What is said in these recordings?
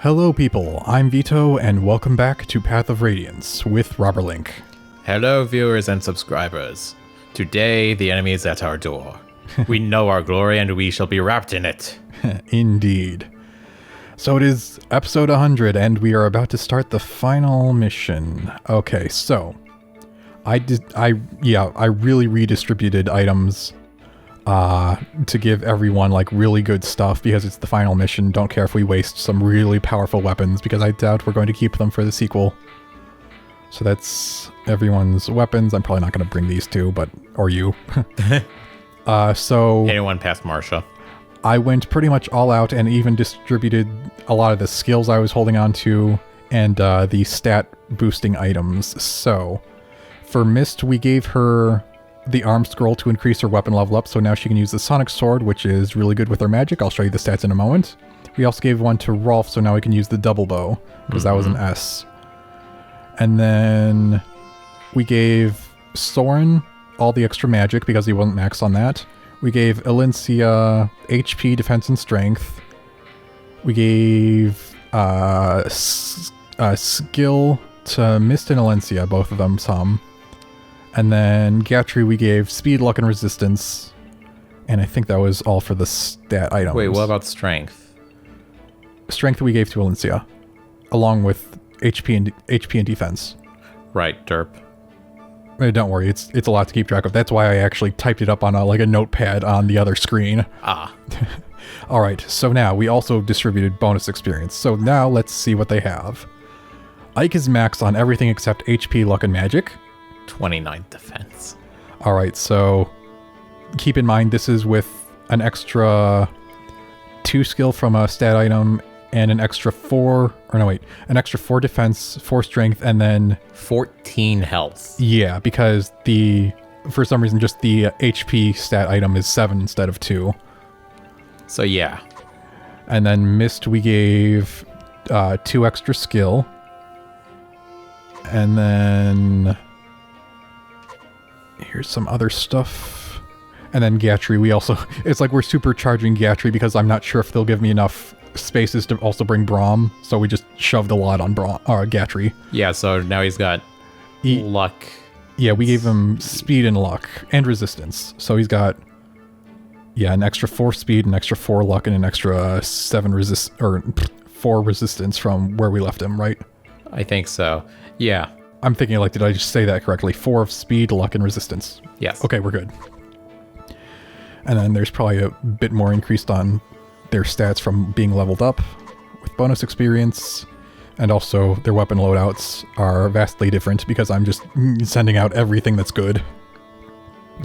Hello people, I'm Vito and welcome back to Path of Radiance with Link. Hello viewers and subscribers. Today the enemy is at our door. We know our glory and we shall be wrapped in it. Indeed. So it is episode 100 and we are about to start the final mission. Okay, so I really redistributed items to give everyone like really good stuff because it's the final mission. Don't care if we waste some really powerful weapons because I doubt we're going to keep them for the sequel. So that's everyone's weapons. I'm probably not going to bring these two, or you. So anyone past Marsha. I went pretty much all out and even distributed a lot of the skills I was holding on to and the stat boosting items. So for Mist, we gave her the arm scroll to increase her weapon level up, so now she can use the sonic sword, which is really good with her magic. I'll show you the stats in a moment. We also gave one to Rolf, so now we can use the double bow, because that was an S. And then we gave Soren all the extra magic, because he wasn't maxed on that. We gave Elincia HP, defense, and strength. We gave skill to Mist and Elincia, both of them some. And then Gatry we gave speed, luck, and resistance. And I think that was all for the stat items. Wait, what about strength? Strength we gave to Elincia, along with HP and defense. Right, derp. Don't worry, it's a lot to keep track of. That's why I actually typed it up on a notepad on the other screen. Ah. Alright, so now we also distributed bonus experience. So now let's see what they have. Ike is maxed on everything except HP, luck, and magic. 29 defense. Alright, so keep in mind this is with an extra 2 skill from a stat item and an extra 4 defense, 4 strength, and then 14 health. Yeah, because for some reason just the HP stat item is 7 instead of 2. So yeah. And then Mist we gave 2 extra skill. And then here's some other stuff. And then Gatry, we also... It's like we're supercharging Gatry because I'm not sure if they'll give me enough spaces to also bring Braum. So we just shoved a lot on Gatry. Yeah, so now he's got luck. Yeah, we gave him speed and luck and resistance. So he's got... Yeah, an extra 4 speed, an extra 4 luck, and an extra 4 resistance from where we left him, right? I think so. Yeah. I'm thinking, did I just say that correctly? 4 of speed, luck, and resistance. Yes. Okay, we're good. And then there's probably a bit more increased on their stats from being leveled up with bonus experience. And also, their weapon loadouts are vastly different because I'm just sending out everything that's good.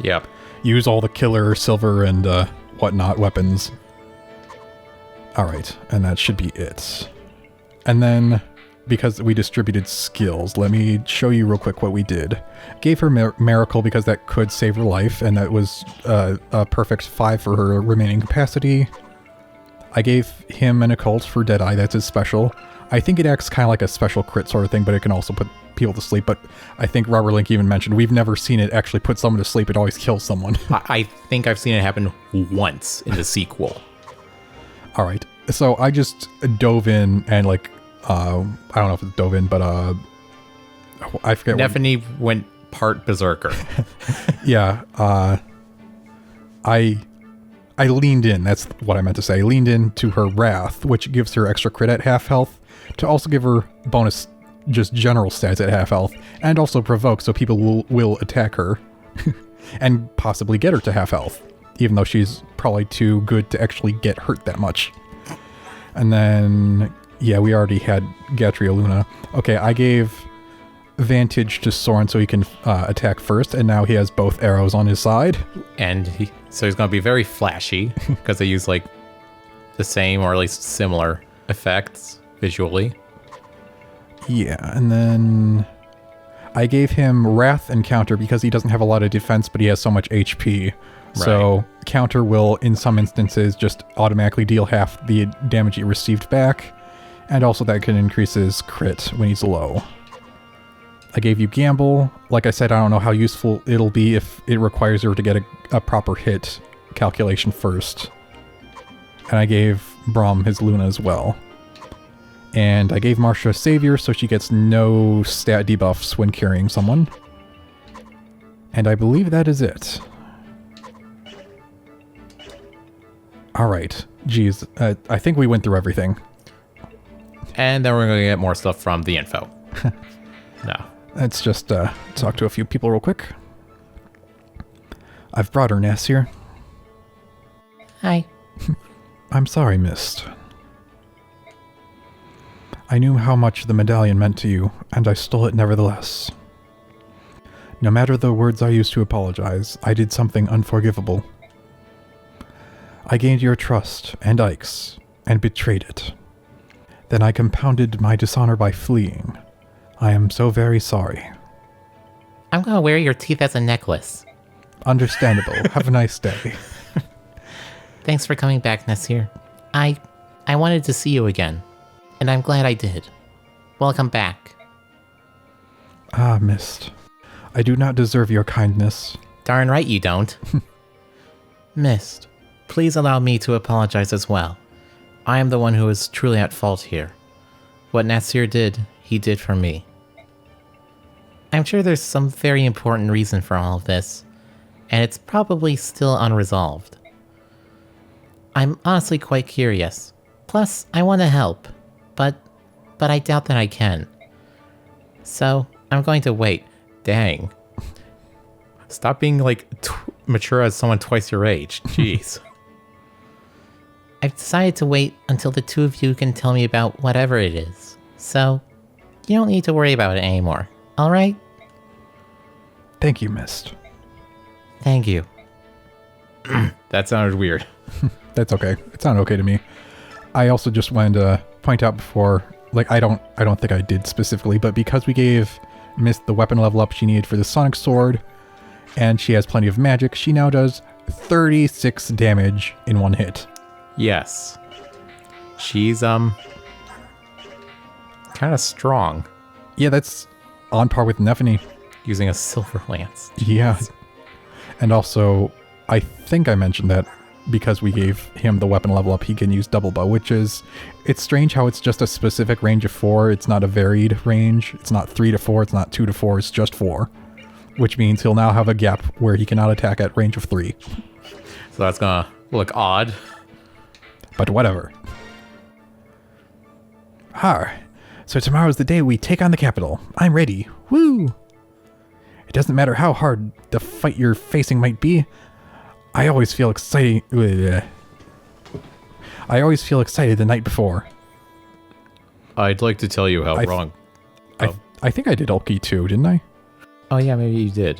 Yep. Use all the killer, silver, and whatnot weapons. Alright, and that should be it. And then, because we distributed skills, let me show you real quick what we did. Gave her Miracle because that could save her life, and that was a perfect 5 for her remaining capacity. I gave him an Occult for Deadeye, that's his special. I think it acts kind of like a special crit sort of thing, but it can also put people to sleep. But I think Link even mentioned we've never seen it actually put someone to sleep. It always kills someone. I think I've seen it happen once in the sequel. All right. So I just dove in and I don't know if it's dove in, but I forget. Stephanie went part berserker. Yeah. I leaned in. That's what I meant to say. I leaned into her Wrath, which gives her extra crit at half health, to also give her bonus just general stats at half health, and also provoke so people will attack her and possibly get her to half health, even though she's probably too good to actually get hurt that much. And then, yeah, we already had Gatry Luna. Okay, I gave Vantage to Soren so he can attack first, and now he has both arrows on his side. And so he's going to be very flashy, because they use, the same or at least similar effects visually. Yeah, and then I gave him Wrath and Counter because he doesn't have a lot of defense, but he has so much HP. Right. So Counter will, in some instances, just automatically deal half the damage he received back, and also that can increase his crit when he's low. I gave you Gamble. Like I said, I don't know how useful it'll be if it requires her to get a proper hit calculation first. And I gave Braum his Luna as well. And I gave Marcia Savior, so she gets no stat debuffs when carrying someone. And I believe that is it. Alright. Geez, I think we went through everything. And then we're going to get more stuff from the info. No. Let's just talk to a few people real quick. I've brought her, Nasir. Hi. I'm sorry, Mist. I knew how much the medallion meant to you, and I stole it nevertheless. No matter the words I used to apologize, I did something unforgivable. I gained your trust, and Ike's, and betrayed it. Then I compounded my dishonor by fleeing. I am so very sorry. I'm gonna wear your teeth as a necklace. Understandable. Have a nice day. Thanks for coming back, Nasir. I wanted to see you again, and I'm glad I did. Welcome back. Ah, Mist. I do not deserve your kindness. Darn right you don't. Mist, please allow me to apologize as well. I am the one who is truly at fault here. What Nasir did, he did for me. I'm sure there's some very important reason for all of this, and it's probably still unresolved. I'm honestly quite curious. Plus, I want to help, but I doubt that I can. So, I'm going to wait. Dang. Stop being, like, mature as someone twice your age. Jeez. I've decided to wait until the two of you can tell me about whatever it is. So, you don't need to worry about it anymore. Alright? Thank you, Mist. Thank you. That sounded weird. That's okay. It sounded okay to me. I also just wanted to point out before, like, I don't think I did specifically, but because we gave Mist the weapon level up she needed for the Sonic Sword, and she has plenty of magic, she now does 36 damage in one hit. Yes. She's, kind of strong. Yeah, that's on par with Nephany. Using a silver lance. Yeah. And also, I think I mentioned that because we gave him the weapon level up, he can use double bow, which is, it's strange how it's just a specific range of 4. It's not a varied range. It's not 3 to 4. It's not 2 to 4. It's just 4. Which means he'll now have a gap where he cannot attack at range of 3. So that's gonna look odd. But whatever. So tomorrow's the day we take on the capital. I'm ready. Woo! It doesn't matter how hard the fight you're facing might be. I always feel excited the night before. I'd like to tell you how wrong. I think I did Ulki too, didn't I? Oh yeah, maybe you did.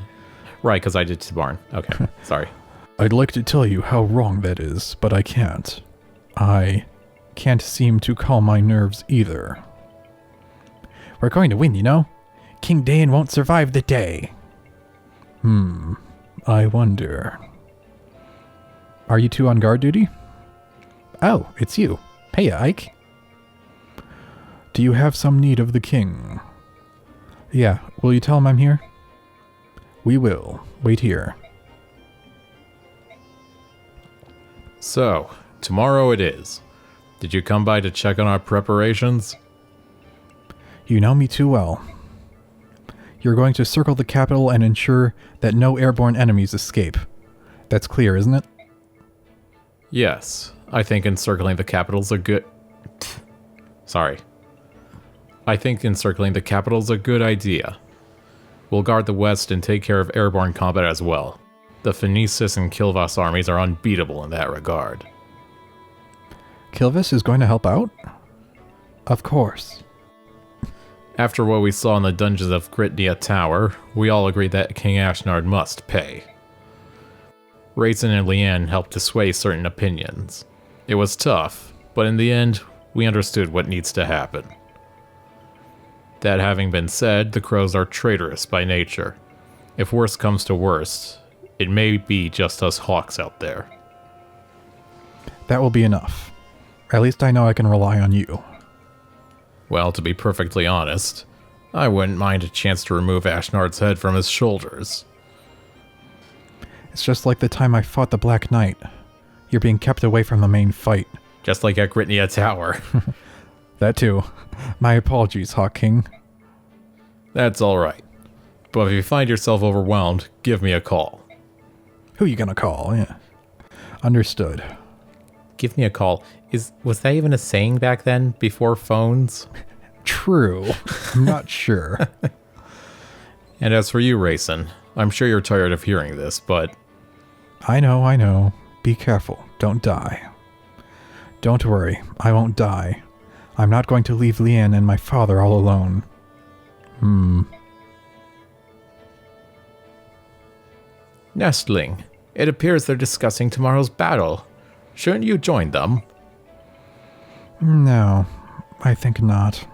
Right, because I did Tabarn. Okay, sorry. I'd like to tell you how wrong that is, but I can't. I can't seem to calm my nerves either. We're going to win, you know? King Daein won't survive the day. I wonder. Are you two on guard duty? Oh, it's you. Heya, Ike. Do you have some need of the king? Yeah, will you tell him I'm here? We will. Wait here. So, tomorrow it is. Did you come by to check on our preparations? You know me too well. You're going to circle the capital and ensure that no airborne enemies escape. That's clear, isn't it? Yes. I think encircling the capital's a good... Sorry. I think encircling the capital's a good idea. We'll guard the west and take care of airborne combat as well. The Phoenicis and Kilvas armies are unbeatable in that regard. Kilvis is going to help out? Of course. After what we saw in the dungeons of Gritnia Tower, we all agreed that King Ashnard must pay. Raisin and Leanne helped to sway certain opinions. It was tough, but in the end, we understood what needs to happen. That having been said, the crows are traitorous by nature. If worst comes to worst, it may be just us hawks out there. That will be enough. At least I know I can rely on you. Well, to be perfectly honest, I wouldn't mind a chance to remove Ashnard's head from his shoulders. It's just like the time I fought the Black Knight. You're being kept away from the main fight. Just like at Gritnia Tower. That too. My apologies, Hawk King. That's alright. But if you find yourself overwhelmed, give me a call. Who you gonna call? Yeah. Understood. Give me a call. Was that even a saying back then, before phones? True. I'm not sure. And as for you, Rayson, I'm sure you're tired of hearing this, but... I know. Be careful. Don't die. Don't worry. I won't die. I'm not going to leave Leanne and my father all alone. Nestling, it appears they're discussing tomorrow's battle. Shouldn't you join them? No, I think not.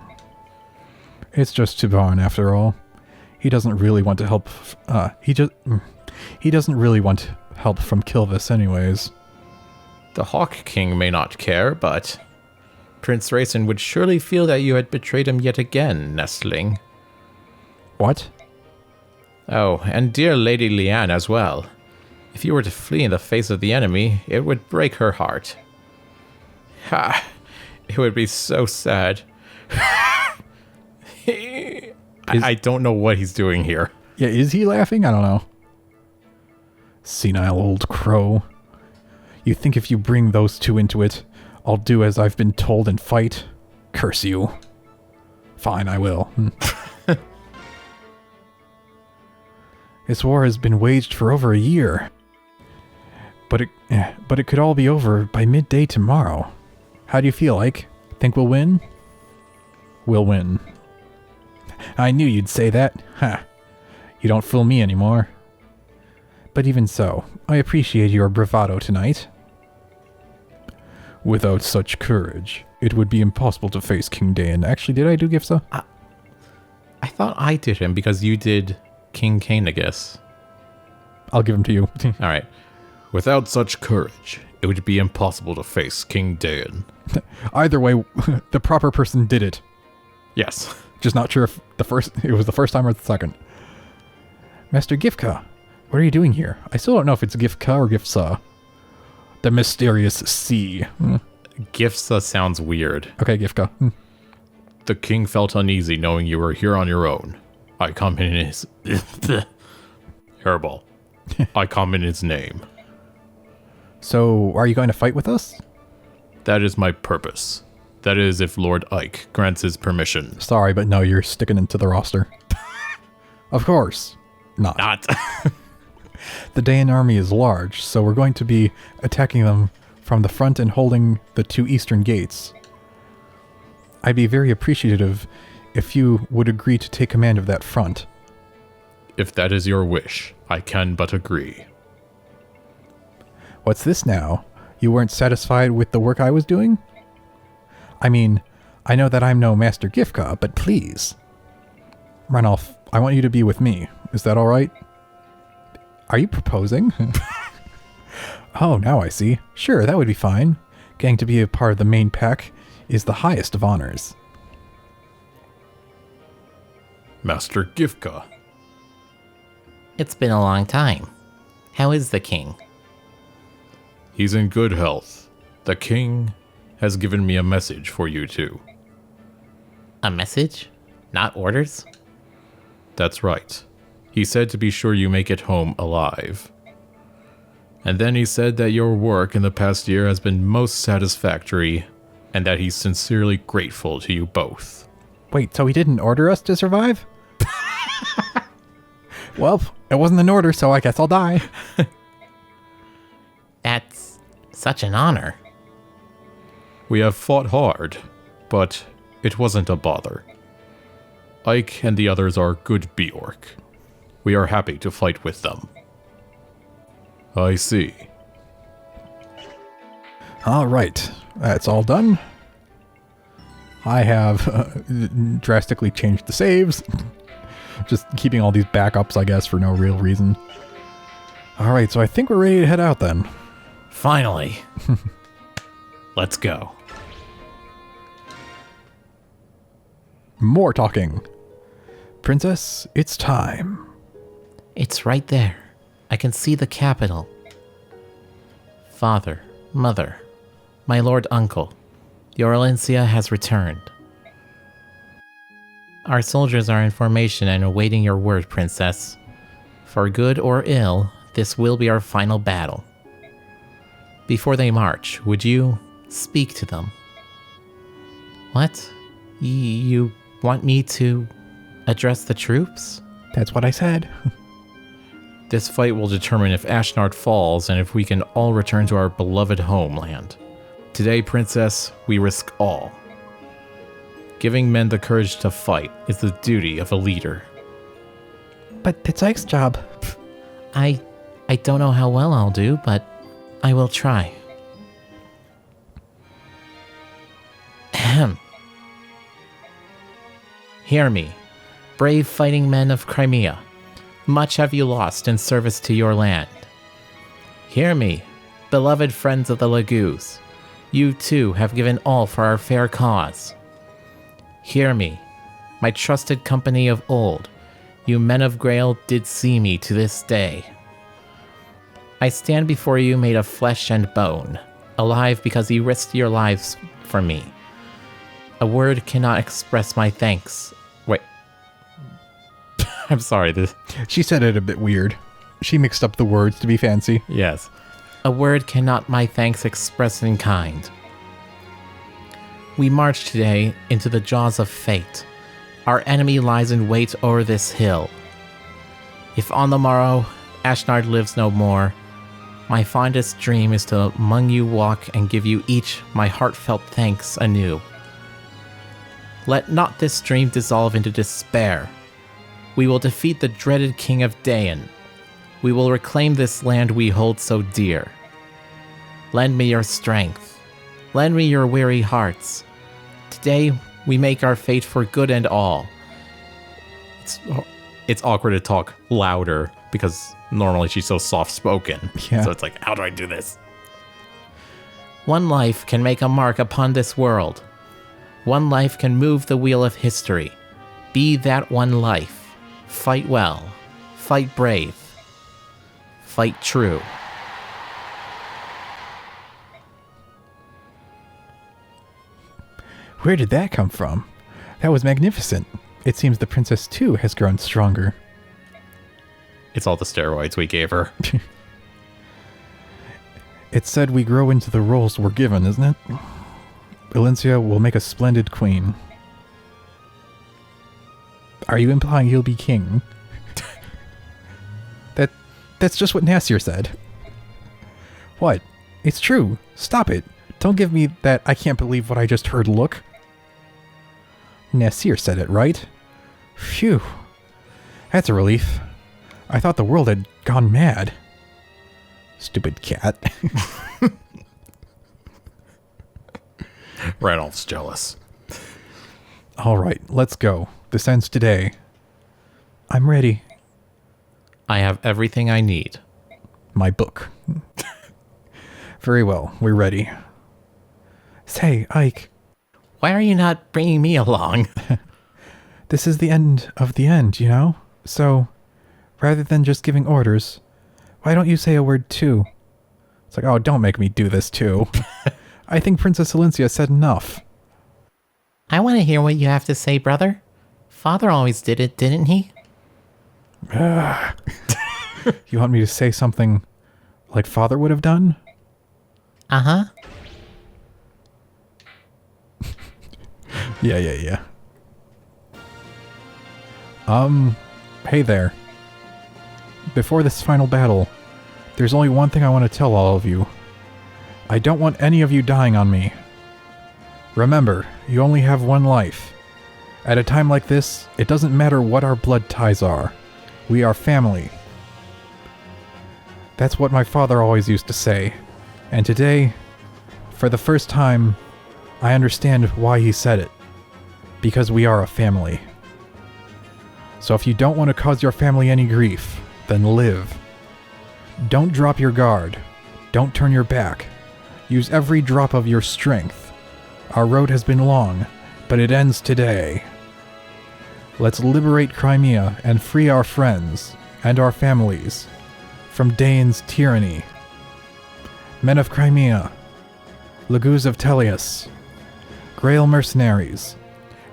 It's just Tibarn after all. He doesn't really want to help. He doesn't really want help from Kilvis, anyways. The Hawk King may not care, but Prince Rayson would surely feel that you had betrayed him yet again, Nestling. What? Oh, and dear Lady Leanne as well. If you were to flee in the face of the enemy, it would break her heart. Ha! It would be so sad. I don't know what he's doing here. Yeah, is he laughing? I don't know. Senile old crow. You think if you bring those two into it, I'll do as I've been told and fight? Curse you. Fine, I will. This war has been waged for over a year. But it could all be over by midday tomorrow. How do you feel, Ike? Think we'll win? We'll win. I knew you'd say that. Ha! You don't fool me anymore. But even so, I appreciate your bravado tonight. Without such courage, it would be impossible to face King Daein. Actually, did I do Gifsa? I thought I did him because you did King Cainagus. I'll give him to you. Alright. Without such courage, it would be impossible to face King Daein. Either way, the proper person did it. Yes. Just not sure if it was the first time or the second. Master Gifka, what are you doing here? I still don't know if it's Gifka or Gifsa. The mysterious sea. Gifsa sounds weird. Okay, Gifka. The king felt uneasy knowing you were here on your own. I come in his... Hairball. I come in his name. So, are you going to fight with us? That is my purpose. That is if Lord Ike grants his permission. Sorry, but no, you're sticking into the roster. Of course. Not. The Daein army is large, so we're going to be attacking them from the front and holding the two eastern gates. I'd be very appreciative if you would agree to take command of that front. If that is your wish, I can but agree. What's this now? You weren't satisfied with the work I was doing? I mean, I know that I'm no Master Gifka, but please. Ranulf, I want you to be with me. Is that alright? Are you proposing? Oh, now I see. Sure, that would be fine. Getting to be a part of the main pack is the highest of honors. Master Gifka. It's been a long time. How is the king? He's in good health. The king has given me a message for you two. A message? Not orders? That's right. He said to be sure you make it home alive. And then he said that your work in the past year has been most satisfactory, and that he's sincerely grateful to you both. Wait, so he didn't order us to survive? Well, it wasn't an order, so I guess I'll die. That's such an honor. We have fought hard, but it wasn't a bother. Ike and the others are good Bjork. We are happy to fight with them. I see. Alright, that's all done. I have drastically changed the saves. Just keeping all these backups, I guess, for no real reason. Alright, so I think we're ready to head out then. Finally. Let's go. More talking. Princess, it's time. It's right there. I can see the capital. Father, mother, my lord uncle, your Elincia has returned. Our soldiers are in formation and awaiting your word, Princess. For good or ill, this will be our final battle. Before they march, would you speak to them? What? You want me to address the troops? That's what I said. This fight will determine if Ashnard falls and if we can all return to our beloved homeland. Today, Princess, we risk all. Giving men the courage to fight is the duty of a leader. But it's Ike's job. I don't know how well I'll do, but I will try. Ahem. Hear me, brave fighting men of Crimea. Much have you lost in service to your land. Hear me, beloved friends of the Lagoos. You too have given all for our fair cause. Hear me, my trusted company of old. You men of Grail did see me to this day. I stand before you made of flesh and bone, alive because you risked your lives for me. A word cannot express my thanks. Wait. I'm sorry. She said it a bit weird. She mixed up the words to be fancy. Yes. A word cannot my thanks express in kind. We march today into the jaws of fate. Our enemy lies in wait o'er this hill. If on the morrow Ashnard lives no more, my fondest dream is to among you walk and give you each my heartfelt thanks anew. Let not this dream dissolve into despair. We will defeat the dreaded King of Daein. We will reclaim this land we hold so dear. Lend me your strength. Lend me your weary hearts. Today, we make our fate for good and all. It's awkward to talk louder because normally she's so soft-spoken. Yeah. So it's like, how do I do this? One life can make a mark upon this world. One life can move the wheel of history. Be that one life. Fight well. Fight brave. Fight true. Where did that come from? That was magnificent. It seems the princess too has grown stronger. It's all the steroids we gave her. It's said we grow into the roles we're given, isn't it? Elincia will make a splendid queen. Are you implying he'll be king? That's just what Nasir said. What? It's true. Stop it. Don't give me that I can't believe what I just heard look. Nasir said it, right? Phew. That's a relief. I thought the world had gone mad. Stupid cat. Randolph's jealous. Alright, let's go. This ends today. I'm ready. I have everything I need. My book. Very well, we're ready. Say, Ike. Why are you not bringing me along? This is the end of the end, you know? So, rather than just giving orders, why don't you say a word too? It's like, oh, don't make me do this too. I think Princess Elincia said enough. I want to hear what you have to say, brother. Father always did it, didn't he? You want me to say something like Father would have done? Uh-huh. Yeah. Hey there. Before this final battle, there's only one thing I want to tell all of you. I don't want any of you dying on me. Remember, you only have one life. At a time like this, it doesn't matter what our blood ties are. We are family. That's what my father always used to say. And today, for the first time, I understand why he said it. Because we are a family. So if you don't want to cause your family any grief, then live. Don't drop your guard. Don't turn your back. Use every drop of your strength. Our road has been long, but it ends today. Let's liberate Crimea and free our friends and our families from Daein's tyranny. Men of Crimea, Lagoos of Teleus, Grail mercenaries,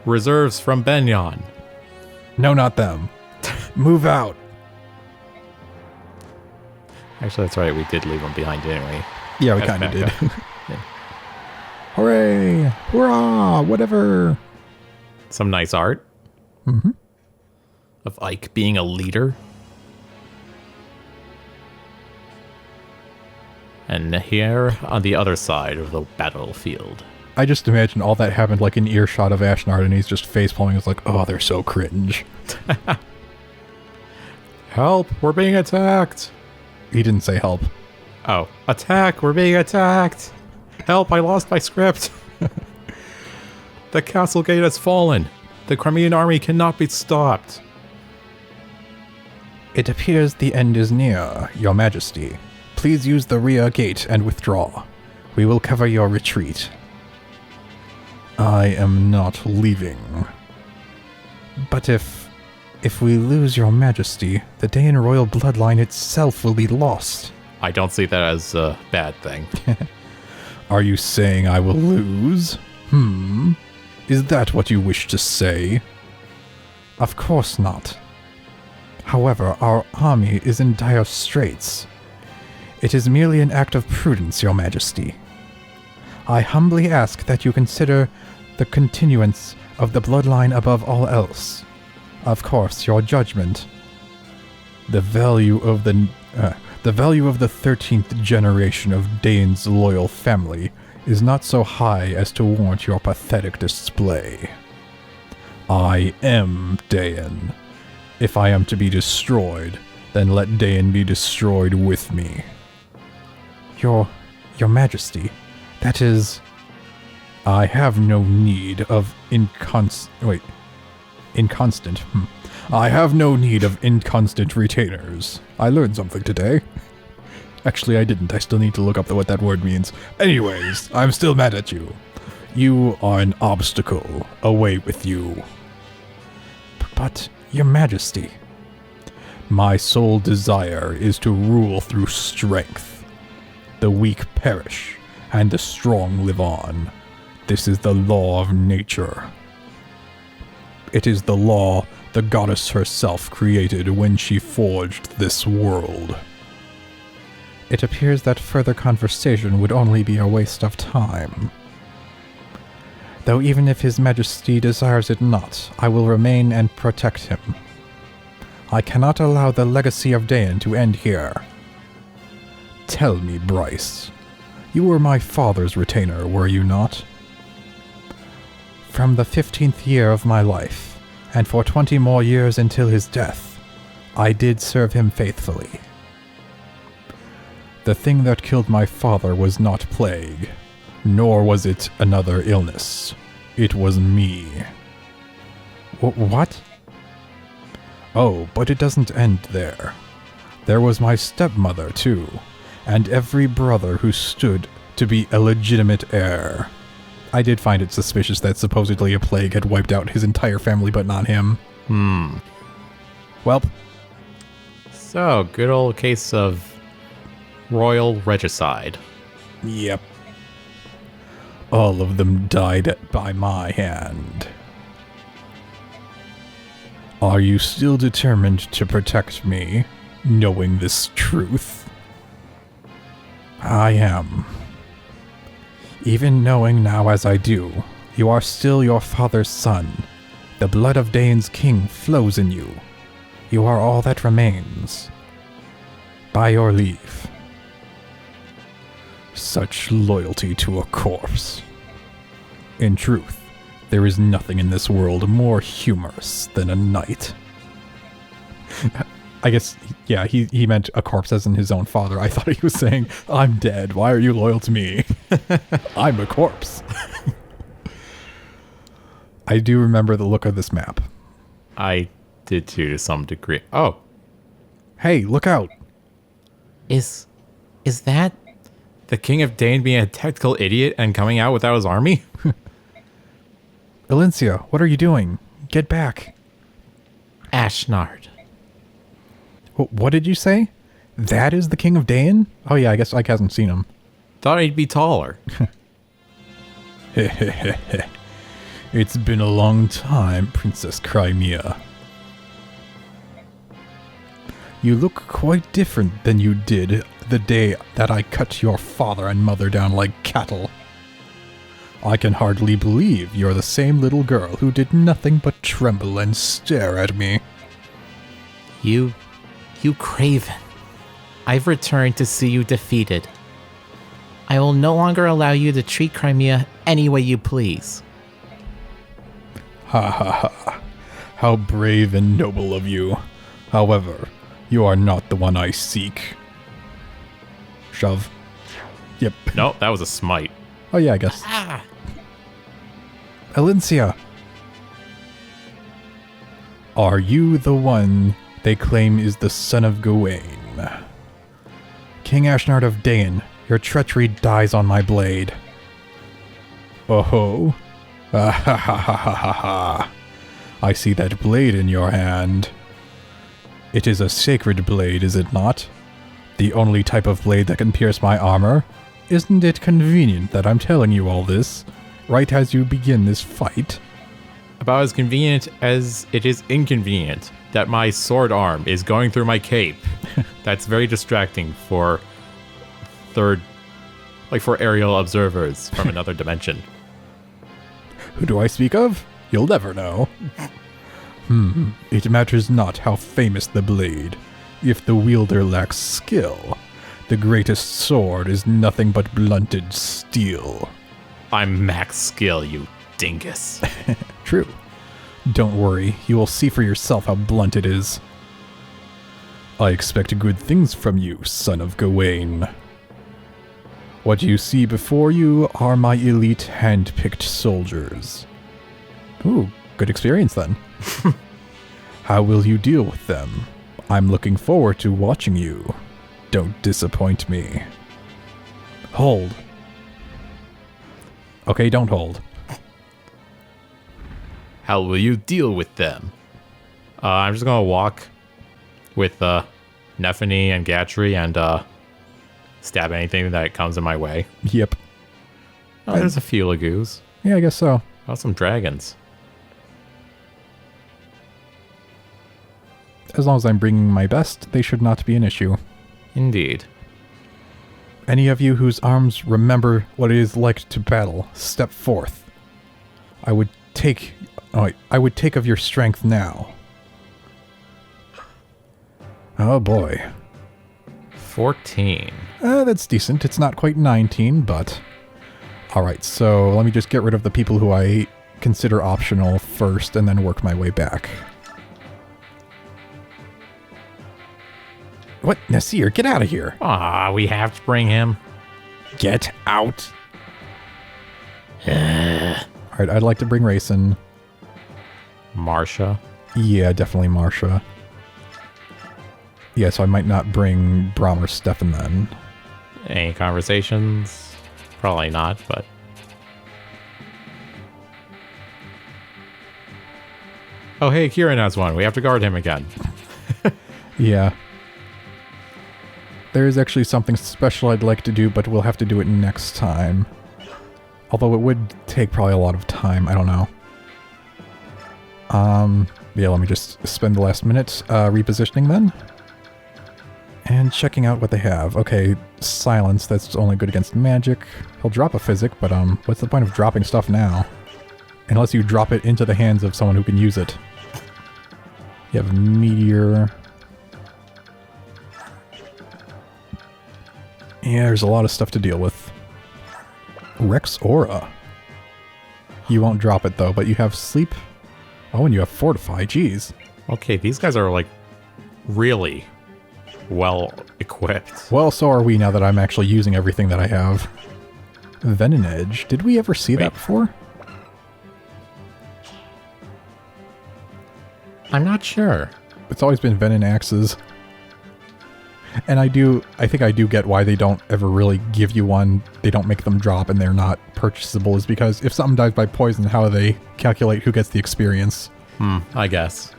Reserves from Benyon. No, not them. Move out. Actually, that's right. We did leave them behind, didn't we? Yeah, we As kind of did. backup. Hooray! Hurrah! Whatever. Some nice art. Mm-hmm. Of Ike being a leader. And here on the other side of the battlefield. I just imagine all that happened like in earshot of Ashnard, and he's just facepalming. It's like, oh, they're so cringe. Help! We're being attacked! He didn't say help. Oh, attack! We're being attacked! Help! I lost my script! The castle gate has fallen! The Crimean army cannot be stopped! It appears the end is near, Your Majesty. Please use the rear gate and withdraw. We will cover your retreat. I am not leaving. But if we lose Your Majesty, the Daein royal bloodline itself will be lost. I don't see that as a bad thing. Are you saying I will lose? Is that what you wish to say? Of course not. However, our army is in dire straits. It is merely an act of prudence, Your Majesty. I humbly ask that you consider the continuance of the bloodline above all else. Of course, your judgment. The value of the 13th generation of Daein's loyal family is not so high as to warrant your pathetic display. I am Daein. If I am to be destroyed, then let Daein be destroyed with me. Your Majesty, that is... I have no need of I have no need of inconstant retainers. I learned something today. Actually, I didn't. I still need to look up what that word means. Anyways, I'm still mad at you. You are an obstacle. Away with you. But, Your Majesty, my sole desire is to rule through strength. The weak perish, and the strong live on. This is the law of nature. It is the law the goddess herself created when she forged this world. It appears that further conversation would only be a waste of time. Though even if His Majesty desires it not, I will remain and protect him. I cannot allow the legacy of Daein to end here. Tell me, Bryce, you were my father's retainer, were you not? From the 15th year of my life, and for 20 more years until his death, I did serve him faithfully. The thing that killed my father was not plague, nor was it another illness. It was me. What? Oh, but it doesn't end there. There was my stepmother, too, and every brother who stood to be a legitimate heir. I did find it suspicious that supposedly a plague had wiped out his entire family, but not him. Welp. So, good old case of royal regicide. Yep. All of them died by my hand. Are you still determined to protect me, knowing this truth? I am. Even knowing now as I do, you are still your father's son. The blood of Daein's king flows in you. You are all that remains. By your leave. Such loyalty to a corpse. In truth, there is nothing in this world more humorous than a knight. I guess, yeah, he meant a corpse as in his own father. I thought he was saying, I'm dead, why are you loyal to me? I'm a corpse. I do remember the look of this map. I did too, to some degree. Oh. Hey, look out. Is that? The King of Daein being a tactical idiot and coming out without his army? Elincia, what are you doing? Get back. Ashnard. What did you say? That is the King of Daein? Oh yeah, I guess Ike hasn't seen him. Thought he'd be taller. It's been a long time, Princess Crimea. You look quite different than you did the day that I cut your father and mother down like cattle. I can hardly believe you're the same little girl who did nothing but tremble and stare at me. You craven. I've returned to see you defeated. I will no longer allow you to treat Crimea any way you please. Ha ha ha. How brave and noble of you. However, you are not the one I seek. Shove. Yep. Nope, that was a smite. Oh yeah, I guess. Elincia. Are you the one they claim is the son of Gawain? King Ashnard of Daein, your treachery dies on my blade. Oh ho. Ah ha ha ha ha ha ha. I see that blade in your hand. It is a sacred blade, is it not? The only type of blade that can pierce my armor? Isn't it convenient that I'm telling you all this, right as you begin this fight? About as convenient as it is inconvenient that my sword arm is going through my cape. That's very distracting for for aerial observers from another dimension. Who do I speak of? You'll never know. It matters not how famous the blade. If the wielder lacks skill, the greatest sword is nothing but blunted steel. I'm max skill, you dingus. True. Don't worry, you will see for yourself how blunt it is. I expect good things from you, son of Gawain. What you see before you are my elite hand-picked soldiers. Ooh, good experience then. How will you deal with them? I'm looking forward to watching you. Don't disappoint me. Hold. Okay, don't hold. How will you deal with them? I'm just gonna walk with Nephany and Gatry and stab anything that comes in my way. Yep. Oh, there's a few lagoos. Yeah, I guess so. Oh, some dragons. As long as I'm bringing my best, they should not be an issue. Indeed. Any of you whose arms remember what it is like to battle, step forth. I would take of your strength now. Oh boy. 14. That's decent. It's not quite 19, but... Alright, so let me just get rid of the people who I consider optional first, and then work my way back. What? Nasir, get out of here! Ah, we have to bring him. Get out! Alright, I'd like to bring Rayson. Marsha. Yeah, definitely Marsha. Yeah, so I might not bring Brom or Stefan then. Any conversations? Probably not, but... Oh, hey, Kieran has one. We have to guard him again. Yeah. There is actually something special I'd like to do, but we'll have to do it next time. Although it would take probably a lot of time. I don't know. Yeah, let me just spend the last minute repositioning then. And checking out what they have. Okay, silence, that's only good against magic. He'll drop a physic, but what's the point of dropping stuff now? Unless you drop it into the hands of someone who can use it. You have meteor. Yeah, there's a lot of stuff to deal with. Rex Aura. You won't drop it though, but you have sleep. Oh, and you have fortify, jeez. Okay, these guys are like really well equipped. Well, so are we now that I'm actually using everything that I have. Venom Edge. Did we ever see that before? I'm not sure. It's always been Venom Axes. And I think I do get why they don't ever really give you one. They don't make them drop and they're not purchasable, is because if something dies by poison, how do they calculate who gets the experience? I guess.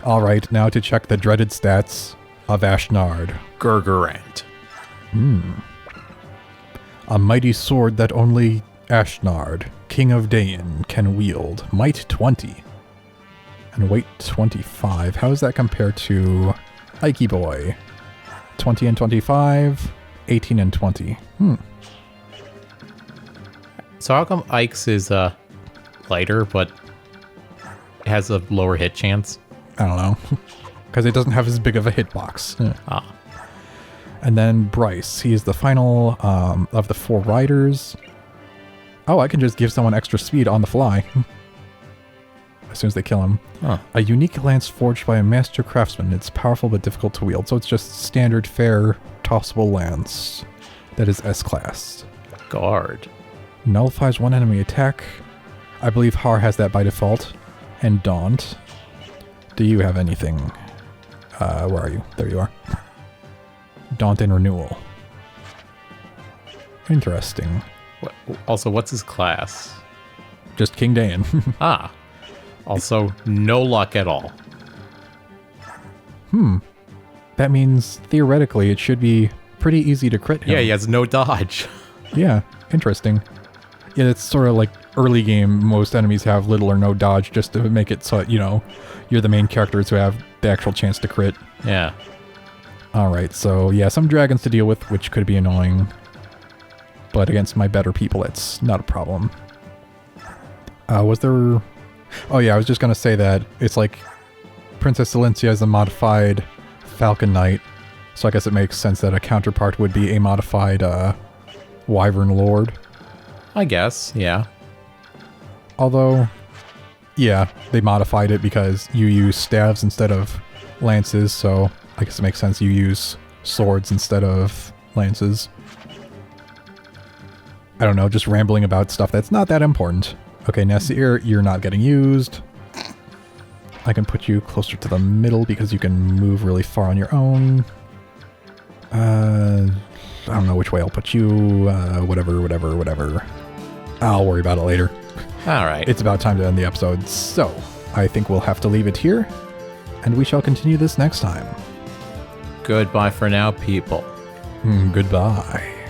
Alright, now to check the dreaded stats of Ashnard. Gurgurant. A mighty sword that only Ashnard, King of Daein, can wield. Might 20. And weight 25. How does that compare to Ike boy. 20 and 25, 18 and 20. So how come Ike's is lighter, but has a lower hit chance? I don't know. Because it doesn't have as big of a hitbox. Ah. And then Bryce. He is the final of the 4 riders. Oh, I can just give someone extra speed on the fly. As soon as they kill him. Huh. A unique lance forged by a master craftsman. It's powerful but difficult to wield. So it's just standard, fair, tossable lance. That is S-class. Guard. Nullifies one enemy attack. I believe Har has that by default. And Daunt. Do you have anything? Where are you? There you are. Daunt and Renewal. Interesting. Also, what's his class? Just King Daein. Ah. Also, no luck at all. That means, theoretically, it should be pretty easy to crit him. Yeah, he has no dodge. Yeah, interesting. Yeah, it's sort of like early game, most enemies have little or no dodge just to make it so, you know, you're the main characters who have the actual chance to crit. Yeah. Alright, so yeah, some dragons to deal with, which could be annoying. But against my better people, it's not a problem. Was there... Oh yeah, I was just going to say that it's like Princess Elincia is a modified Falcon Knight, so I guess it makes sense that a counterpart would be a modified Wyvern Lord. I guess, yeah. Although, yeah, they modified it because you use staves instead of lances, so I guess it makes sense you use swords instead of lances. I don't know, just rambling about stuff that's not that important. Okay, Nasir, you're not getting used. I can put you closer to the middle because you can move really far on your own. I don't know which way I'll put you. Whatever. I'll worry about it later. Alright. It's about time to end the episode, so I think we'll have to leave it here, and we shall continue this next time. Goodbye for now, people. Goodbye.